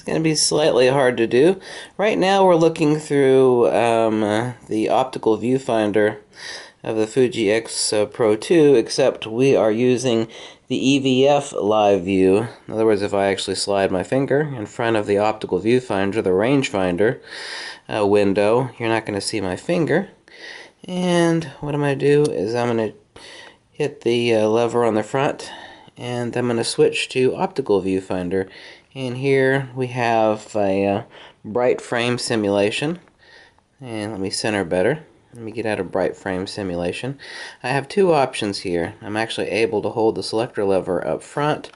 going to be slightly hard to do. Right now we're looking through the optical viewfinder of the Fuji X-PRO2, except we are using the EVF Live View. In other words, if I actually slide my finger in front of the optical viewfinder, the rangefinder window, you're not going to see my finger. And what I'm going to do is I'm going to hit the lever on the front, and I'm going to switch to optical viewfinder. And here we have a bright frame simulation. And let me center better. Let me get out of bright frame simulation. I have two options here. I'm actually able to hold the selector lever up front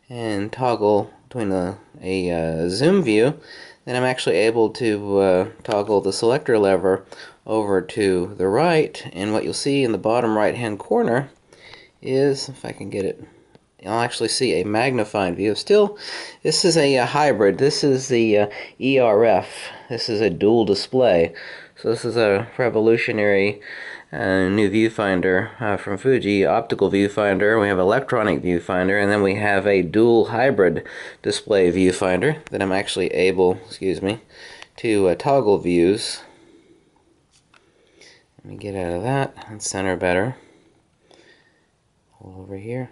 and toggle between a zoom view. Then I'm actually able to toggle the selector lever over to the right, and what you'll see in the bottom right hand corner is, if I can get it, you'll actually see a magnified view. Still, this is a hybrid. This is the ERF. This is a dual display. So this is a revolutionary new viewfinder from Fuji, optical viewfinder. We have electronic viewfinder, and then we have a dual hybrid display viewfinder that I'm actually able, to toggle views. Let me get out of that and center better. Over here.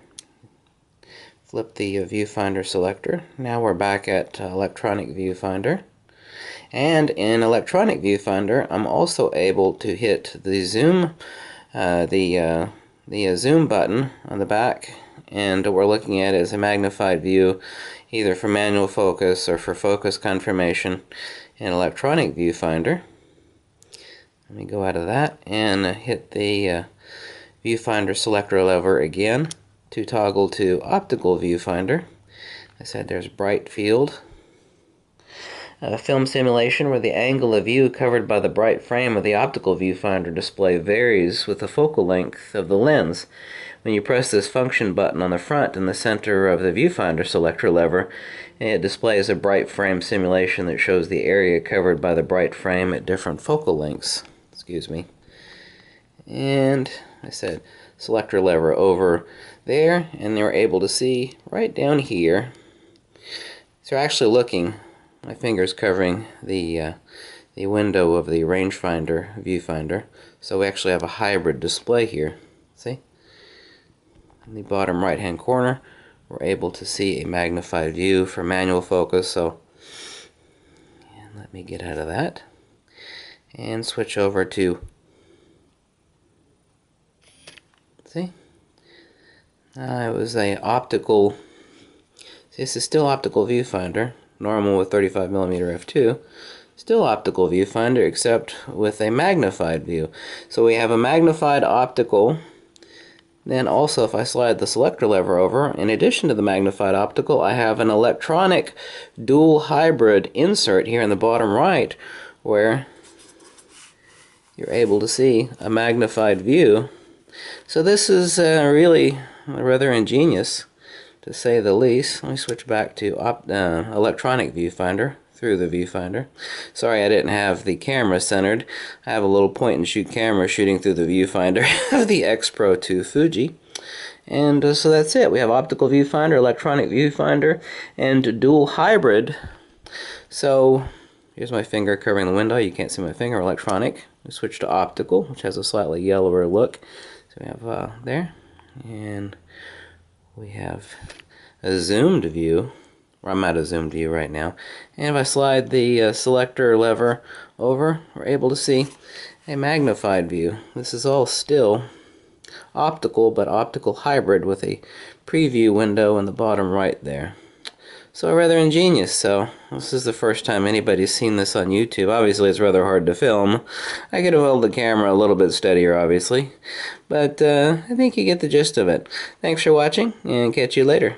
Flip the viewfinder selector. Now we're back at electronic viewfinder. And in electronic viewfinder, I'm also able to hit the zoom, zoom button on the back, and what we're looking at is a magnified view, either for manual focus or for focus confirmation in electronic viewfinder. Let me go out of that and hit the viewfinder selector lever again to toggle to optical viewfinder. I said there's bright field. Film simulation, where the angle of view covered by the bright frame of the optical viewfinder display varies with the focal length of the lens. When you press this function button on the front in the center of the viewfinder selector lever, it displays a bright frame simulation that shows the area covered by the bright frame at different focal lengths. And I said selector lever over there, and you're able to see right down here. So you're actually looking, my finger's covering the window of the rangefinder viewfinder. So we actually have a hybrid display here. See? In the bottom right hand corner, we're able to see a magnified view for manual focus. So, and let me get out of that and switch over to, see? It was a optical, this is still optical viewfinder, normal with 35mm f2, still optical viewfinder except with a magnified view. So we have a magnified optical, then also if I slide the selector lever over, in addition to the magnified optical, I have an electronic dual hybrid insert here in the bottom right, where you're able to see a magnified view. So this is really rather ingenious, to say the least. Let me switch back to electronic viewfinder through the viewfinder. Sorry I didn't have the camera centered. I have a little point and shoot camera shooting through the viewfinder of the X-PRO2 Fuji. And so that's it. We have optical viewfinder, electronic viewfinder, and dual hybrid. So here's my finger covering the window. You can't see my finger. Electronic. We switch to optical, which has a slightly yellower look. So we have there, and we have a zoomed view. I'm at a zoomed view right now. And if I slide the selector lever over, we're able to see a magnified view. This is all still optical, but optical hybrid with a preview window in the bottom right there. So rather ingenious. So this is the first time anybody's seen this on YouTube. Obviously it's rather hard to film. I could have held the camera a little bit steadier, obviously. But I think you get the gist of it. Thanks for watching, and catch you later.